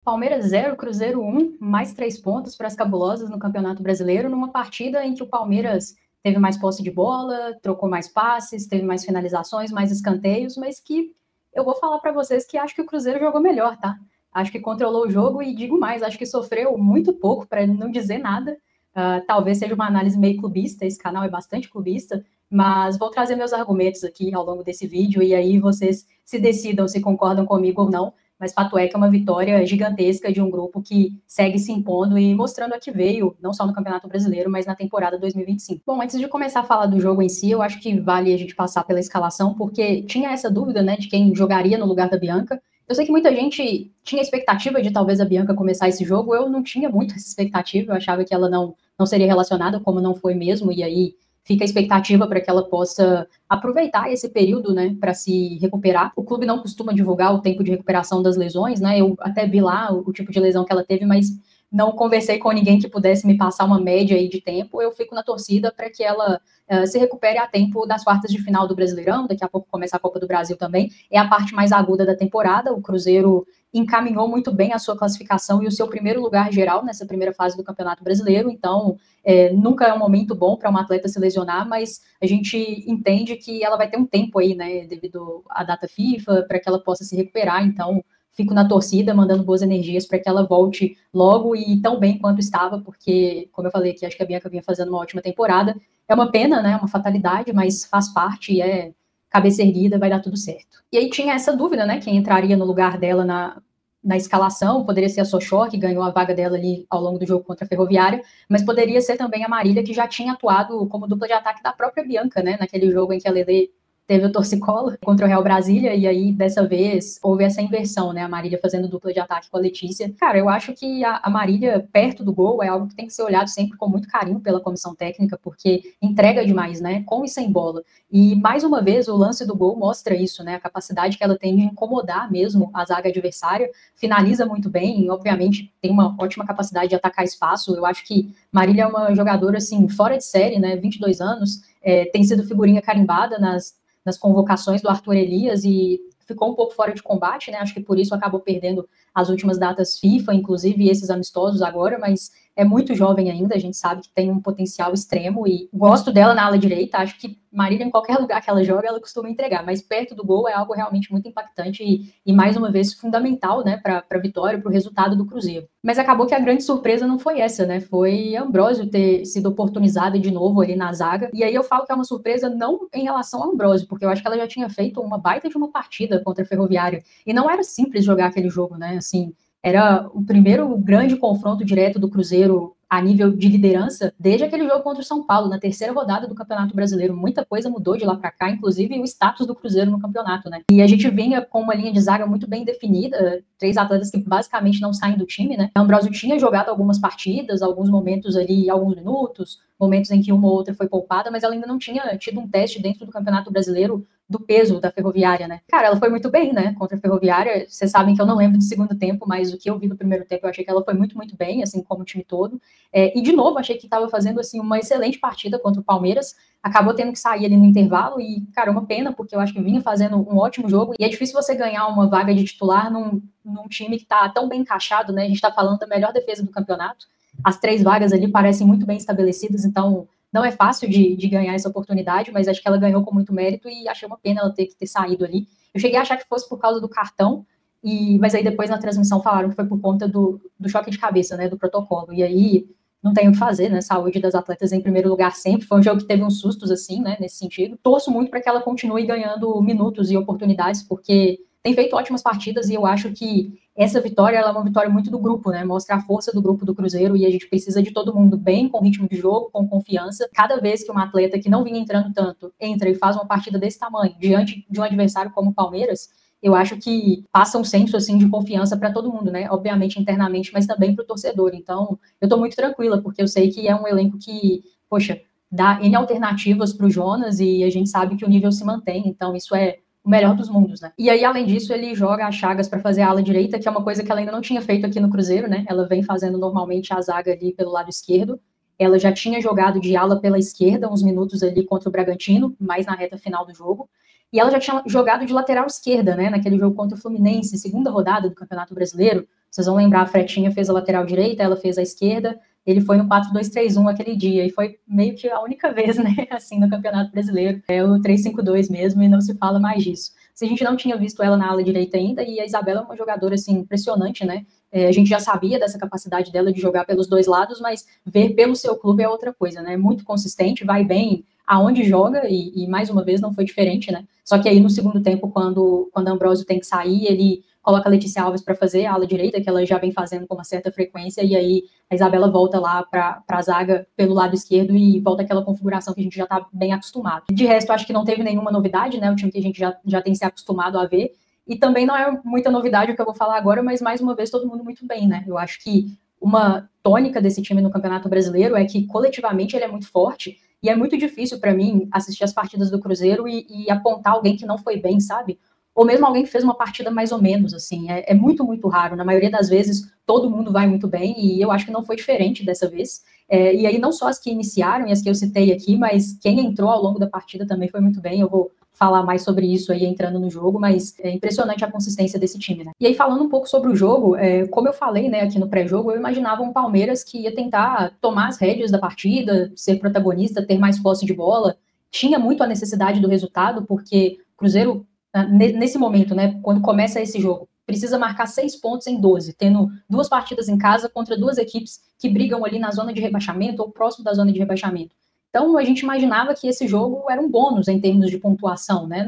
Palmeiras 0, Cruzeiro 1, mais 3 pontos para as cabulosas no Campeonato Brasileiro, numa partida em que o Palmeiras teve mais posse de bola, trocou mais passes, teve mais finalizações, mais escanteios, mas que eu vou falar para vocês que acho que o Cruzeiro jogou melhor, tá? Acho que controlou o jogo e digo mais, acho que sofreu muito pouco, para não dizer nada. Talvez seja uma análise meio clubista, esse canal é bastante clubista, mas vou trazer meus argumentos aqui ao longo desse vídeo e aí vocês se decidam se concordam comigo ou não. Mas fato é que é uma vitória gigantesca de um grupo que segue se impondo e mostrando a que veio, não só no Campeonato Brasileiro, mas na temporada 2025. Bom, antes de começar a falar do jogo em si, eu acho que vale a gente passar pela escalação, porque tinha essa dúvida, né, de quem jogaria no lugar da Bianca. Eu sei que muita gente tinha expectativa de talvez a Bianca começar esse jogo, eu não tinha muito essa expectativa, eu achava que ela não seria relacionada, como não foi mesmo, e aí fica a expectativa para que ela possa aproveitar esse período, né, para se recuperar. O clube não costuma divulgar o tempo de recuperação das lesões, né? Eu até vi lá o tipo de lesão que ela teve, mas não conversei com ninguém que pudesse me passar uma média aí de tempo. Eu fico na torcida para que ela se recupere a tempo das quartas de final do Brasileirão. Daqui a pouco começa a Copa do Brasil também. É a parte mais aguda da temporada. O Cruzeiro encaminhou muito bem a sua classificação e o seu primeiro lugar geral nessa primeira fase do Campeonato Brasileiro. Então, nunca é um momento bom para uma atleta se lesionar, mas a gente entende que ela vai ter um tempo aí, né, devido à data FIFA, para que ela possa se recuperar. Então, fico na torcida, mandando boas energias para que ela volte logo e tão bem quanto estava, porque, como eu falei aqui, acho que a Bianca vinha fazendo uma ótima temporada. É uma pena, né, uma fatalidade, mas faz parte e é cabeça erguida, vai dar tudo certo. E aí tinha essa dúvida, né, quem entraria no lugar dela na escalação, poderia ser a Sochor, que ganhou a vaga dela ali ao longo do jogo contra a Ferroviária, mas poderia ser também a Marília, que já tinha atuado como dupla de ataque da própria Bianca, né, naquele jogo em que a Lele teve o torcicolo contra o Real Brasília, e aí, dessa vez, houve essa inversão, né, a Marília fazendo dupla de ataque com a Letícia. Cara, eu acho que a Marília, perto do gol, é algo que tem que ser olhado sempre com muito carinho pela comissão técnica, porque entrega demais, né, com e sem bola. E, mais uma vez, o lance do gol mostra isso, né, a capacidade que ela tem de incomodar mesmo a zaga adversária, finaliza muito bem, e, obviamente, tem uma ótima capacidade de atacar espaço. Eu acho que Marília é uma jogadora, assim, fora de série, né, 22 anos, tem sido figurinha carimbada nas convocações do Arthur Elias e ficou um pouco fora de combate, né? Acho que por isso acabou perdendo as últimas datas FIFA, inclusive esses amistosos agora, mas é muito jovem ainda, a gente sabe que tem um potencial extremo e gosto dela na ala direita, acho que Marília, em qualquer lugar que ela joga, ela costuma entregar, mas perto do gol é algo realmente muito impactante e mais uma vez, fundamental, né, para a vitória, para o resultado do Cruzeiro. Mas acabou que a grande surpresa não foi essa, né, foi Ambrosio ter sido oportunizada de novo ali na zaga, e aí eu falo que é uma surpresa não em relação a Ambrosio, porque eu acho que ela já tinha feito uma baita de uma partida contra a Ferroviária, e não era simples jogar aquele jogo, né, assim, era o primeiro grande confronto direto do Cruzeiro a nível de liderança desde aquele jogo contra o São Paulo, na terceira rodada do Campeonato Brasileiro. Muita coisa mudou de lá para cá, inclusive o status do Cruzeiro no campeonato, né? E a gente vinha com uma linha de zaga muito bem definida, 3 atletas que basicamente não saem do time, né? O Ambrosio tinha jogado algumas partidas, alguns momentos ali, alguns minutos, momentos em que uma ou outra foi poupada, mas ela ainda não tinha tido um teste dentro do Campeonato Brasileiro do peso da Ferroviária, né? Cara, ela foi muito bem, né, contra a Ferroviária. Vocês sabem que eu não lembro do segundo tempo, mas o que eu vi do primeiro tempo, eu achei que ela foi muito, muito bem, assim como o time todo. E, de novo, achei que estava fazendo, assim, uma excelente partida contra o Palmeiras. Acabou tendo que sair ali no intervalo e, cara, uma pena, porque eu acho que vinha fazendo um ótimo jogo. E é difícil você ganhar uma vaga de titular num time que tá tão bem encaixado, né? A gente tá falando da melhor defesa do campeonato. As 3 vagas ali parecem muito bem estabelecidas, então não é fácil de ganhar essa oportunidade, mas acho que ela ganhou com muito mérito e achei uma pena ela ter que ter saído ali. Eu cheguei a achar que fosse por causa do cartão, mas aí depois na transmissão falaram que foi por conta do choque de cabeça, né, do protocolo. E aí não tem o que fazer, né? Saúde das atletas em primeiro lugar sempre. Foi um jogo que teve uns sustos, assim, né, nesse sentido. Torço muito para que ela continue ganhando minutos e oportunidades, porque tem feito ótimas partidas e eu acho que essa vitória ela é uma vitória muito do grupo, né? Mostra a força do grupo do Cruzeiro e a gente precisa de todo mundo bem, com ritmo de jogo, com confiança. Cada vez que uma atleta que não vinha entrando tanto entra e faz uma partida desse tamanho, diante de um adversário como o Palmeiras, eu acho que passa um senso assim de confiança para todo mundo, né? Obviamente internamente, mas também para o torcedor. Então, eu estou muito tranquila, porque eu sei que é um elenco que, poxa, dá N alternativas para o Jonas e a gente sabe que o nível se mantém. Então, isso é o melhor dos mundos, né? E aí, além disso, ele joga a Chagas para fazer a ala direita, que é uma coisa que ela ainda não tinha feito aqui no Cruzeiro, né? Ela vem fazendo normalmente a zaga ali pelo lado esquerdo. Ela já tinha jogado de ala pela esquerda uns minutos ali contra o Bragantino, mais na reta final do jogo. E ela já tinha jogado de lateral esquerda, né? Naquele jogo contra o Fluminense, segunda rodada do Campeonato Brasileiro. Se Vocês vão lembrar, a Fretinha fez a lateral direita, ela fez a esquerda, ele foi no 4-2-3-1 aquele dia, e foi meio que a única vez, né, assim, no Campeonato Brasileiro, é o 3-5-2 mesmo, e não se fala mais disso. A gente não tinha visto ela na ala direita ainda, e a Isabela é uma jogadora, assim, impressionante, né, a gente já sabia dessa capacidade dela de jogar pelos dois lados, mas ver pelo seu clube é outra coisa, né, muito consistente, vai bem aonde joga, e mais uma vez não foi diferente, né, só que aí no segundo tempo, quando a Ambrosio tem que sair, ele coloca a Letícia Alves para fazer a ala direita, que ela já vem fazendo com uma certa frequência, e aí a Isabela volta lá para a zaga pelo lado esquerdo e volta aquela configuração que a gente já está bem acostumado. De resto, acho que não teve nenhuma novidade, né? O time que a gente já tem se acostumado a ver. E também não é muita novidade o que eu vou falar agora, mas mais uma vez todo mundo muito bem, né? Eu acho que uma tônica desse time no Campeonato Brasileiro é que coletivamente ele é muito forte e é muito difícil para mim assistir as partidas do Cruzeiro e apontar alguém que não foi bem, sabe? Ou mesmo alguém que fez uma partida mais ou menos, assim, é muito, muito raro. Na maioria das vezes, todo mundo vai muito bem, e eu acho que não foi diferente dessa vez. E aí, não só as que iniciaram e as que eu citei aqui, mas quem entrou ao longo da partida também foi muito bem. Eu vou falar mais sobre isso aí entrando no jogo, mas é impressionante a consistência desse time, né? E aí, falando um pouco sobre o jogo, como eu falei, né, aqui no pré-jogo, eu imaginava um Palmeiras que ia tentar tomar as rédeas da partida, ser protagonista, ter mais posse de bola. Tinha muito a necessidade do resultado, porque o Cruzeiro nesse momento, né, quando começa esse jogo, precisa marcar 6 pontos em 12, tendo 2 partidas em casa contra 2 equipes que brigam ali na zona de rebaixamento ou próximo da zona de rebaixamento. Então, a gente imaginava que esse jogo era um bônus em termos de pontuação, né?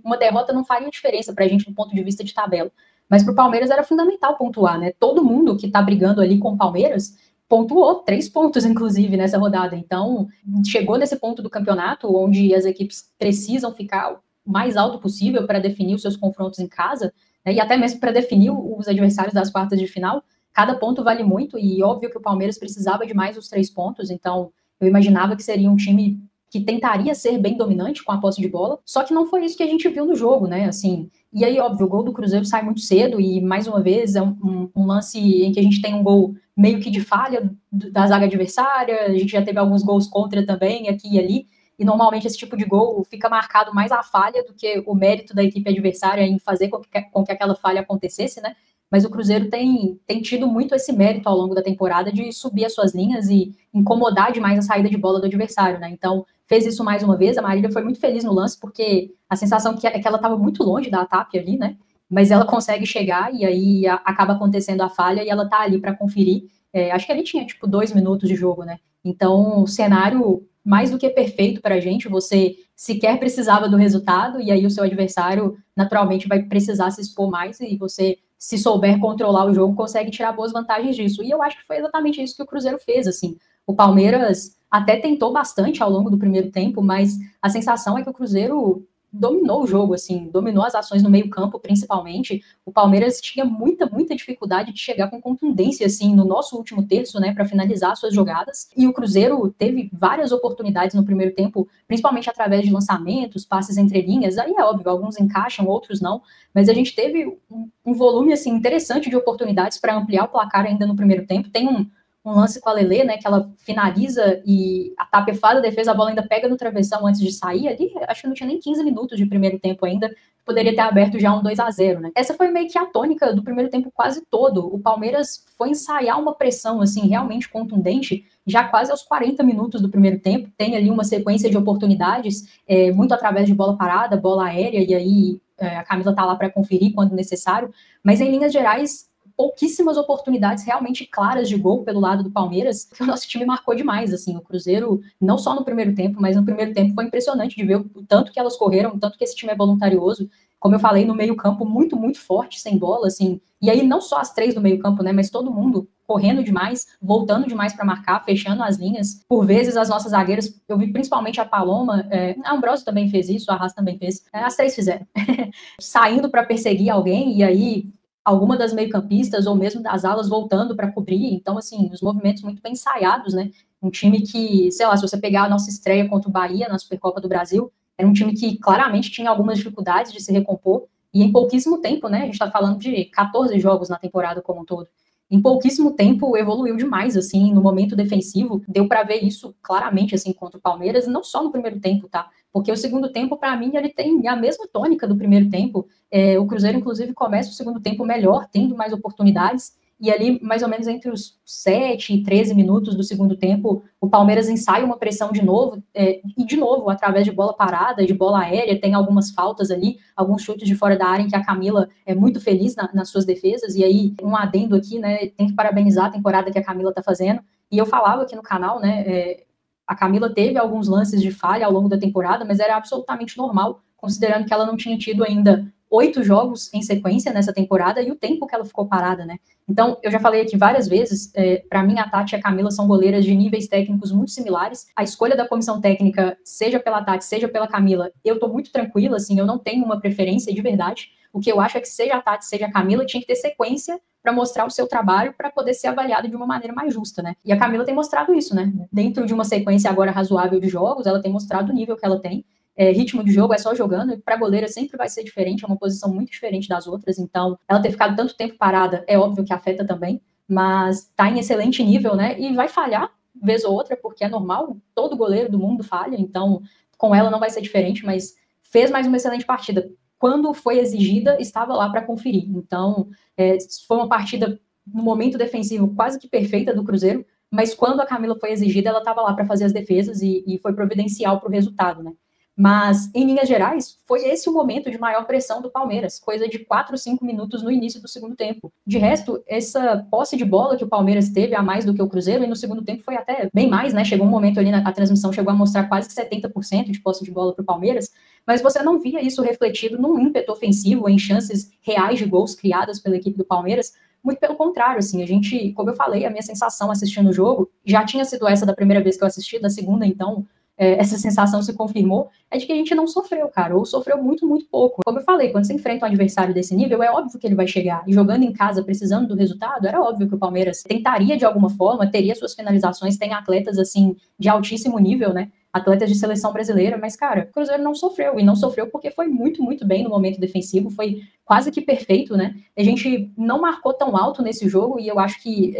Uma derrota não faria diferença para a gente do ponto de vista de tabela. Mas para o Palmeiras era fundamental pontuar, né? Todo mundo que está brigando ali com o Palmeiras pontuou 3 pontos, inclusive, nessa rodada. Então, chegou nesse ponto do campeonato onde as equipes precisam ficar o mais alto possível para definir os seus confrontos em casa, né, e até mesmo para definir os adversários das quartas de final. Cada ponto vale muito, e óbvio que o Palmeiras precisava de mais os 3 pontos, então eu imaginava que seria um time que tentaria ser bem dominante com a posse de bola, só que não foi isso que a gente viu no jogo, né, assim, e aí, óbvio, o gol do Cruzeiro sai muito cedo, e mais uma vez é um lance em que a gente tem um gol meio que de falha da zaga adversária, a gente já teve alguns gols contra também, aqui e ali, e normalmente esse tipo de gol fica marcado mais a falha do que o mérito da equipe adversária em fazer com que aquela falha acontecesse, né? Mas o Cruzeiro tem tido muito esse mérito ao longo da temporada de subir as suas linhas e incomodar demais a saída de bola do adversário, né? Então, fez isso mais uma vez. A Marília foi muito feliz no lance, porque a sensação é que ela estava muito longe da Tapia ali, né? Mas ela consegue chegar e aí acaba acontecendo a falha e ela tá ali para conferir. Acho que ali tinha, tipo, 2 minutos de jogo, né? Então, o cenário mais do que perfeito para a gente, você sequer precisava do resultado, e aí o seu adversário naturalmente vai precisar se expor mais, e você, se souber controlar o jogo, consegue tirar boas vantagens disso. E eu acho que foi exatamente isso que o Cruzeiro fez, assim. O Palmeiras até tentou bastante ao longo do primeiro tempo, mas a sensação é que o Cruzeiro dominou o jogo, assim, dominou as ações no meio-campo, principalmente. O Palmeiras tinha muita, muita dificuldade de chegar com contundência, assim, no nosso último terço, né, para finalizar suas jogadas. E o Cruzeiro teve várias oportunidades no primeiro tempo, principalmente através de lançamentos, passes entre linhas. Aí é óbvio, alguns encaixam, outros não, mas a gente teve um volume, assim, interessante de oportunidades para ampliar o placar ainda no primeiro tempo. Tem um lance com a Lelê, né, que ela finaliza e a Tapia faz a defesa, a bola ainda pega no travessão antes de sair ali, acho que não tinha nem 15 minutos de primeiro tempo ainda, poderia ter aberto já um 2-0, né. Essa foi meio que a tônica do primeiro tempo quase todo. O Palmeiras foi ensaiar uma pressão, assim, realmente contundente, já quase aos 40 minutos do primeiro tempo, tem ali uma sequência de oportunidades, muito através de bola parada, bola aérea, e aí a Camila tá lá para conferir quando necessário, mas em linhas gerais, pouquíssimas oportunidades realmente claras de gol pelo lado do Palmeiras, que o nosso time marcou demais, assim, o Cruzeiro, não só no primeiro tempo, mas no primeiro tempo foi impressionante de ver o tanto que elas correram, o tanto que esse time é voluntarioso, como eu falei, no meio campo, muito, muito forte, sem bola, assim, e aí não só as 3 do meio campo, né, mas todo mundo correndo demais, voltando demais para marcar, fechando as linhas, por vezes as nossas zagueiras, eu vi principalmente a Paloma, a Ambrosio também fez isso, a Arrasca também fez, as 3 fizeram, saindo para perseguir alguém, e aí alguma das meio-campistas ou mesmo das alas voltando para cobrir, então, assim, os movimentos muito bem ensaiados, né, um time que, sei lá, se você pegar a nossa estreia contra o Bahia na Supercopa do Brasil, era um time que claramente tinha algumas dificuldades de se recompor, e em pouquíssimo tempo, né, a gente está falando de 14 jogos na temporada como um todo, em pouquíssimo tempo evoluiu demais, assim, no momento defensivo, deu para ver isso claramente, assim, contra o Palmeiras, não só no primeiro tempo, tá, porque o segundo tempo, para mim, ele tem a mesma tônica do primeiro tempo. O Cruzeiro, inclusive, começa o segundo tempo melhor, tendo mais oportunidades, e ali, mais ou menos entre os 7 e 13 minutos do segundo tempo, o Palmeiras ensaia uma pressão de novo, e de novo, através de bola parada, de bola aérea, tem algumas faltas ali, alguns chutes de fora da área em que a Camila é muito feliz nas suas defesas, e aí, um adendo aqui, né, tem que parabenizar a temporada que a Camila tá fazendo, e eu falava aqui no canal, né, a Camila teve alguns lances de falha ao longo da temporada, mas era absolutamente normal, considerando que ela não tinha tido ainda 8 jogos em sequência nessa temporada e o tempo que ela ficou parada, né? Então, eu já falei aqui várias vezes, para mim a Tati e a Camila são goleiras de níveis técnicos muito similares. A escolha da comissão técnica, seja pela Tati, seja pela Camila, eu tô muito tranquila, assim, eu não tenho uma preferência de verdade. O que eu acho é que seja a Tati, seja a Camila, tinha que ter sequência para mostrar o seu trabalho para poder ser avaliado de uma maneira mais justa, né? E a Camila tem mostrado isso, né? Dentro de uma sequência agora razoável de jogos, ela tem mostrado o nível que ela tem. Ritmo de jogo é só jogando, e para goleira sempre vai ser diferente, é uma posição muito diferente das outras, então ela ter ficado tanto tempo parada é óbvio que afeta também, mas tá em excelente nível, né, e vai falhar vez ou outra, porque é normal, todo goleiro do mundo falha, então com ela não vai ser diferente, mas fez mais uma excelente partida. Quando foi exigida, estava lá para conferir, então foi uma partida no momento defensivo quase que perfeita do Cruzeiro, mas quando a Camila foi exigida, ela estava lá para fazer as defesas e foi providencial para o resultado, né. Mas, em linhas gerais, foi esse o momento de maior pressão do Palmeiras, coisa de 4, 5 minutos no início do segundo tempo. De resto, essa posse de bola que o Palmeiras teve a mais do que o Cruzeiro, e no segundo tempo foi até bem mais, né? Chegou um momento ali, a transmissão chegou a mostrar quase que 70% de posse de bola para o Palmeiras, mas você não via isso refletido num ímpeto ofensivo, em chances reais de gols criadas pela equipe do Palmeiras. Muito pelo contrário, assim, a gente, como eu falei, a minha sensação assistindo o jogo, já tinha sido essa da primeira vez que eu assisti, da segunda, então, essa sensação se confirmou, é de que a gente não sofreu, cara, ou sofreu muito, muito pouco. Como eu falei, quando você enfrenta um adversário desse nível, é óbvio que ele vai chegar, e jogando em casa, precisando do resultado, era óbvio que o Palmeiras tentaria de alguma forma, teria suas finalizações, tem atletas, assim, de altíssimo nível, né, atletas de seleção brasileira, mas, cara, o Cruzeiro não sofreu, e não sofreu porque foi muito, muito bem no momento defensivo, foi quase que perfeito, né, a gente não marcou tão alto nesse jogo, e eu acho que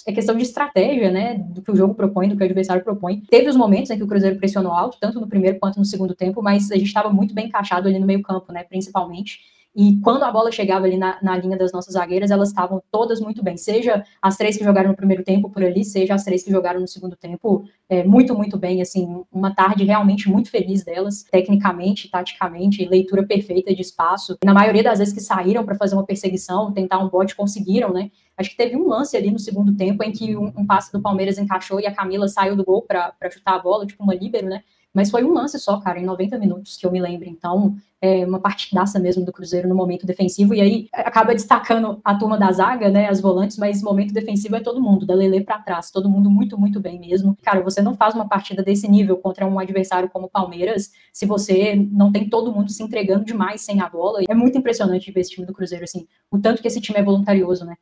é questão de estratégia, né, do que o jogo propõe, do que o adversário propõe. Teve os momentos em que o Cruzeiro pressionou alto, tanto no primeiro quanto no segundo tempo, mas a gente estava muito bem encaixado ali no meio campo, né, principalmente. E quando a bola chegava ali na linha das nossas zagueiras, elas estavam todas muito bem. Seja as 3 que jogaram no primeiro tempo por ali, seja as 3 que jogaram no segundo tempo, muito, muito bem. Assim, uma tarde realmente muito feliz delas, tecnicamente, taticamente, leitura perfeita de espaço. Na maioria das vezes que saíram para fazer uma perseguição, tentar um bote, conseguiram, né? Acho que teve um lance ali no segundo tempo em que um passe do Palmeiras encaixou e a Camila saiu do gol para chutar a bola, tipo uma líbero, né? Mas foi um lance só, cara, em 90 minutos, que eu me lembro. Então, uma partidaça mesmo do Cruzeiro no momento defensivo, e aí acaba destacando a turma da zaga, né, as volantes, mas momento defensivo é todo mundo, da Lelê para trás, todo mundo muito, muito bem mesmo. Cara, você não faz uma partida desse nível contra um adversário como o Palmeiras se você não tem todo mundo se entregando demais sem a bola. É muito impressionante ver esse time do Cruzeiro, assim, o tanto que esse time é voluntarioso, né?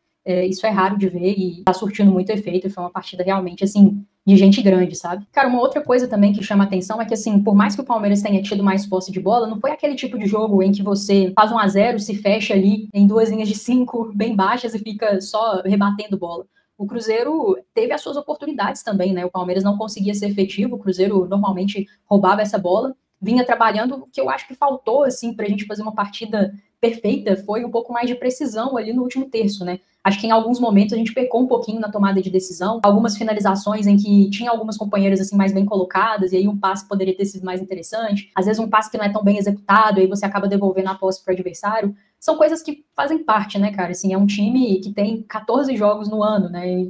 Isso é raro de ver e tá surtindo muito efeito, e foi uma partida realmente, assim, de gente grande, sabe? Cara, uma outra coisa também que chama atenção é que, assim, por mais que o Palmeiras tenha tido mais posse de bola, não foi aquele tipo de jogo em que você faz 1-0, se fecha ali em 2 linhas de 5 bem baixas e fica só rebatendo bola. O Cruzeiro teve as suas oportunidades também, né? O Palmeiras não conseguia ser efetivo, o Cruzeiro normalmente roubava essa bola, vinha trabalhando. O que eu acho que faltou, assim, pra gente fazer uma partida perfeita foi um pouco mais de precisão ali no último terço, né? Acho que em alguns momentos a gente pecou um pouquinho na tomada de decisão, algumas finalizações em que tinha algumas companheiras assim mais bem colocadas, e aí um passe poderia ter sido mais interessante, às vezes um passe que não é tão bem executado, e aí você acaba devolvendo a posse para o adversário. São coisas que fazem parte, né, cara? Assim, é um time que tem 14 jogos no ano, né?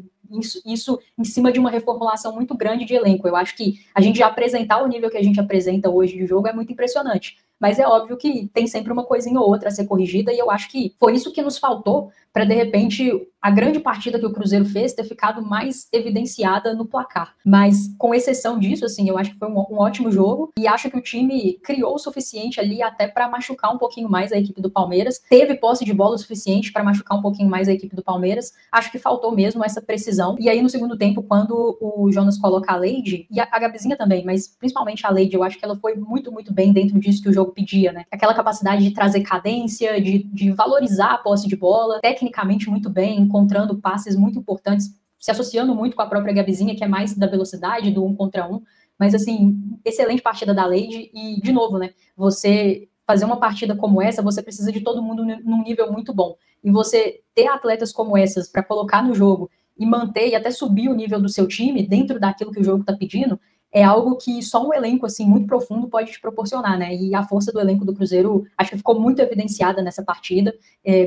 Isso em cima de uma reformulação muito grande de elenco. Eu acho que a gente já apresentar o nível que a gente apresenta hoje de jogo é muito impressionante. Mas é óbvio que tem sempre uma coisinha ou outra a ser corrigida, e eu acho que foi isso que nos faltou para, de repente, a grande partida que o Cruzeiro fez ter ficado mais evidenciada no placar. Mas, com exceção disso, assim, eu acho que foi um ótimo jogo, e acho que o time criou o suficiente ali até para machucar um pouquinho mais a equipe do Palmeiras, teve posse de bola o suficiente para machucar um pouquinho mais a equipe do Palmeiras. Acho que faltou mesmo essa precisão. E aí, no segundo tempo, quando o Jonas coloca a Leide, e a Gabizinha também, mas principalmente a Leide, eu acho que ela foi muito, muito bem dentro disso que o jogo pedia, né? Aquela capacidade de trazer cadência, de valorizar a posse de bola, tecnicamente muito bem, encontrando passes muito importantes, se associando muito com a própria Gabizinha, que é mais da velocidade, do 1 contra 1. Mas, assim, excelente partida da Leide, e, de novo, né? Você fazer uma partida como essa, você precisa de todo mundo num nível muito bom. e você ter atletas como essas para colocar no jogo e manter e até subir o nível do seu time dentro daquilo que o jogo está pedindo, é algo que só um elenco, assim, muito profundo pode te proporcionar, né? E a força do elenco do Cruzeiro, acho que ficou muito evidenciada nessa partida.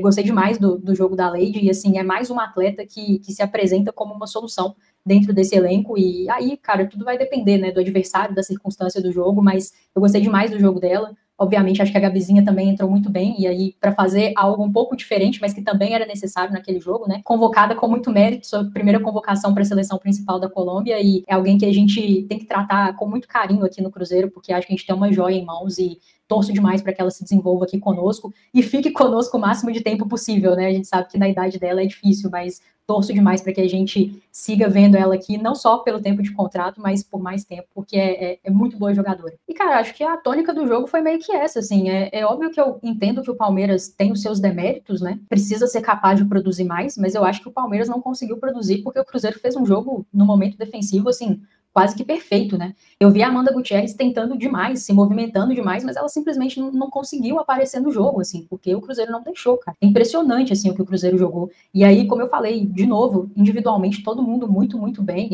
Gostei demais do jogo da Lady, e, assim, é mais uma atleta que se apresenta como uma solução dentro desse elenco, e aí, cara, tudo vai depender, né, do adversário, da circunstância do jogo, mas eu gostei demais do jogo dela. Obviamente, acho que a Gabizinha também entrou muito bem, e aí, para fazer algo um pouco diferente, mas que também era necessário naquele jogo, né? Convocada com muito mérito, sua primeira convocação para a seleção principal da Colômbia, e é alguém que a gente tem que tratar com muito carinho aqui no Cruzeiro, porque acho que a gente tem uma joia em mãos e torço demais para que ela se desenvolva aqui conosco e fique conosco o máximo de tempo possível, né? A gente sabe que na idade dela é difícil, mas torço demais para que a gente siga vendo ela aqui, não só pelo tempo de contrato, mas por mais tempo, porque é muito boa jogadora. E, cara, acho que a tônica do jogo foi meio que essa, assim, é óbvio que eu entendo que o Palmeiras tem os seus deméritos, né, precisa ser capaz de produzir mais, mas eu acho que o Palmeiras não conseguiu produzir porque o Cruzeiro fez um jogo, no momento defensivo, assim, quase que perfeito, né? Eu vi a Amanda Gutierrez tentando demais, se movimentando demais, mas ela simplesmente não conseguiu aparecer no jogo, assim, porque o Cruzeiro não deixou, cara. É impressionante, assim, o que o Cruzeiro jogou. E aí, como eu falei, de novo, individualmente, todo mundo muito, muito bem.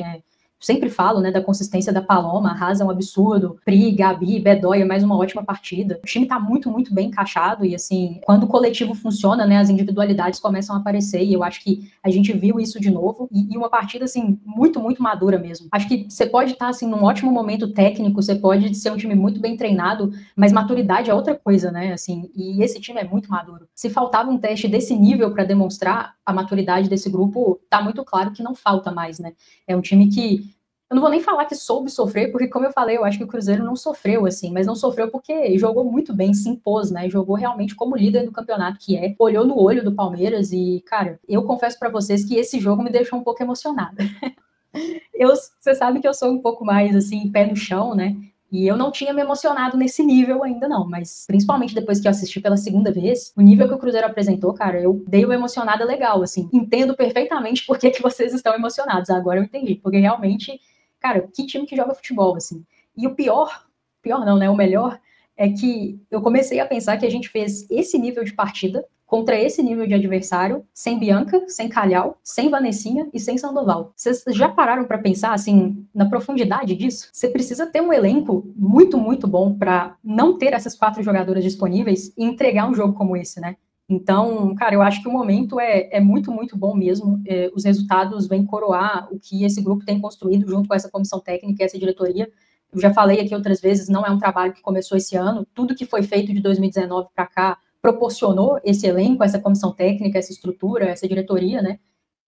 Sempre falo, né, da consistência da Paloma, Arrasa é um absurdo, Pri, Gabi, Bedoya, mais uma ótima partida. O time tá muito, muito bem encaixado e, assim, quando o coletivo funciona, né, as individualidades começam a aparecer e eu acho que a gente viu isso de novo e uma partida, assim, muito, muito madura mesmo. Acho que você pode estar, assim, num ótimo momento técnico, você pode ser um time muito bem treinado, mas maturidade é outra coisa, né, assim, e esse time é muito maduro. Se faltava um teste desse nível para demonstrar a maturidade desse grupo, tá muito claro que não falta mais, né. É um time que eu não vou nem falar que soube sofrer, porque, como eu falei, eu acho que o Cruzeiro não sofreu, assim, mas não sofreu porque jogou muito bem, se impôs, né? Jogou realmente como líder do campeonato que é, olhou no olho do Palmeiras e, cara, eu confesso pra vocês que esse jogo me deixou um pouco emocionada. Você sabe que eu sou um pouco mais, assim, pé no chão, né? E eu não tinha me emocionado nesse nível ainda, não. Mas, principalmente depois que eu assisti pela segunda vez, o nível que o Cruzeiro apresentou, cara, eu dei uma emocionada legal, assim. Entendo perfeitamente por que vocês estão emocionados. Agora eu entendi. Porque realmente, cara, que time que joga futebol, assim. E o pior não, né? O melhor é que eu comecei a pensar que a gente fez esse nível de partida contra esse nível de adversário, sem Bianca, sem Calhau, sem Vanessinha e sem Sandoval. Vocês já pararam para pensar, assim, na profundidade disso? Você precisa ter um elenco muito, muito bom para não ter essas 4 jogadoras disponíveis e entregar um jogo como esse, né? Então, cara, eu acho que o momento é muito, muito bom mesmo. Os resultados vêm coroar o que esse grupo tem construído junto com essa comissão técnica e essa diretoria. Eu já falei aqui outras vezes, não é um trabalho que começou esse ano. Tudo que foi feito de 2019 para cá proporcionou esse elenco, essa comissão técnica, essa estrutura, essa diretoria, né?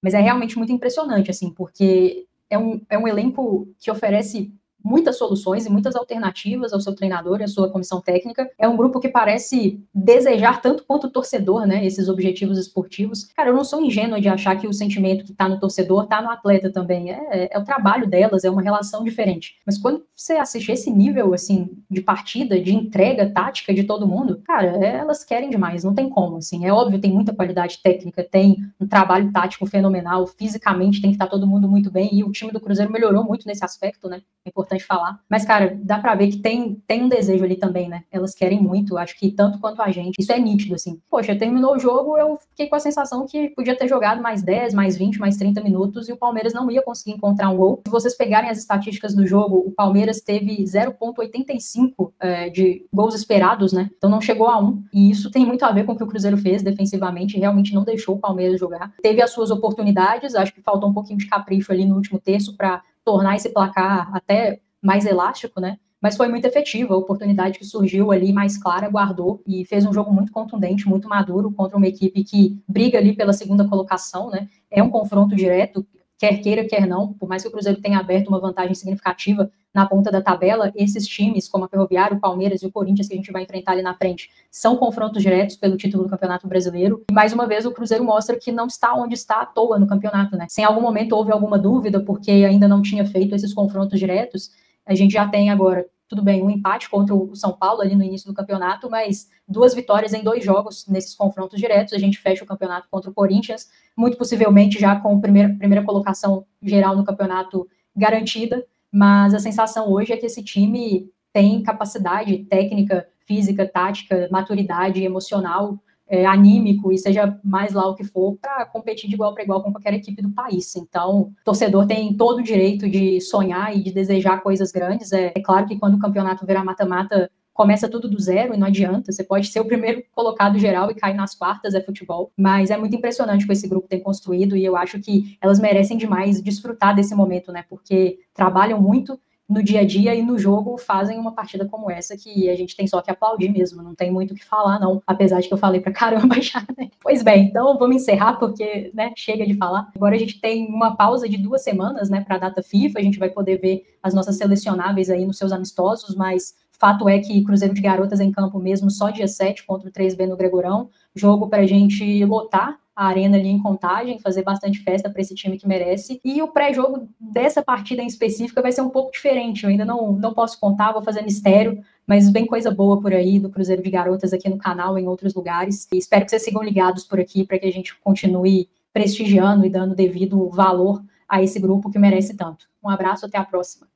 Mas é realmente muito impressionante, assim, porque é um elenco que oferece muitas soluções e muitas alternativas ao seu treinador e à sua comissão técnica. É um grupo que parece desejar tanto quanto o torcedor, né, esses objetivos esportivos. Cara, eu não sou ingênua de achar que o sentimento que tá no torcedor tá no atleta também. É o trabalho delas, é uma relação diferente. Mas quando você assiste esse nível, assim, de partida, de entrega tática de todo mundo, cara, elas querem demais, não tem como, assim. É óbvio, tem muita qualidade técnica, tem um trabalho tático fenomenal, fisicamente tem que estar todo mundo muito bem, e o time do Cruzeiro melhorou muito nesse aspecto, né? É importante falar. Mas, cara, dá pra ver que tem um desejo ali também, né? Elas querem muito, acho que tanto quanto a gente. Isso é nítido, assim. Poxa, terminou o jogo, eu fiquei com a sensação que podia ter jogado mais 10, mais 20, mais 30 minutos e o Palmeiras não ia conseguir encontrar um gol. Se vocês pegarem as estatísticas do jogo, o Palmeiras teve 0,85 de gols esperados, né? Então não chegou a 1. E isso tem muito a ver com o que o Cruzeiro fez defensivamente, realmente não deixou o Palmeiras jogar. Teve as suas oportunidades, acho que faltou um pouquinho de capricho ali no último terço para tornar esse placar até mais elástico, né? Mas foi muito efetiva, a oportunidade que surgiu ali mais clara, guardou e fez um jogo muito contundente, muito maduro contra uma equipe que briga ali pela segunda colocação, né? É um confronto direto, quer queira, quer não, por mais que o Cruzeiro tenha aberto uma vantagem significativa na ponta da tabela, esses times, como a Ferroviária, o Palmeiras e o Corinthians, que a gente vai enfrentar ali na frente, são confrontos diretos pelo título do Campeonato Brasileiro. E, mais uma vez, o Cruzeiro mostra que não está onde está à toa no campeonato, né? Se em algum momento houve alguma dúvida, porque ainda não tinha feito esses confrontos diretos, a gente já tem agora, tudo bem, um empate contra o São Paulo ali no início do campeonato, mas 2 vitórias em 2 jogos nesses confrontos diretos. A gente fecha o campeonato contra o Corinthians, muito possivelmente já com a primeira colocação geral no campeonato garantida, mas a sensação hoje é que esse time tem capacidade técnica, física, tática, maturidade emocional anímico e seja mais lá o que for, para competir de igual para igual com qualquer equipe do país. Então, o torcedor tem todo o direito de sonhar e de desejar coisas grandes. É claro que quando o campeonato virar mata-mata, começa tudo do zero e não adianta, você pode ser o primeiro colocado geral e cair nas quartas, é futebol, mas é muito impressionante o que esse grupo tem construído e eu acho que elas merecem demais desfrutar desse momento, né, porque trabalham muito no dia a dia e no jogo fazem uma partida como essa que a gente tem só que aplaudir mesmo, não tem muito o que falar não, apesar de que eu falei pra caramba já, né? Pois bem, então vamos encerrar porque, né, chega de falar. Agora a gente tem uma pausa de 2 semanas, né, pra data FIFA, a gente vai poder ver as nossas selecionáveis aí nos seus amistosos, mas fato é que Cruzeiro de Garotas em campo mesmo só dia 7 contra o 3B no Gregorão, jogo pra gente lotar a arena ali em Contagem, fazer bastante festa para esse time que merece. E o pré-jogo dessa partida em específica vai ser um pouco diferente. Eu ainda não posso contar, vou fazer mistério, mas vem coisa boa por aí do Cruzeiro de Garotas aqui no canal, em outros lugares. E espero que vocês sigam ligados por aqui para que a gente continue prestigiando e dando devido valor a esse grupo que merece tanto. Um abraço, até a próxima.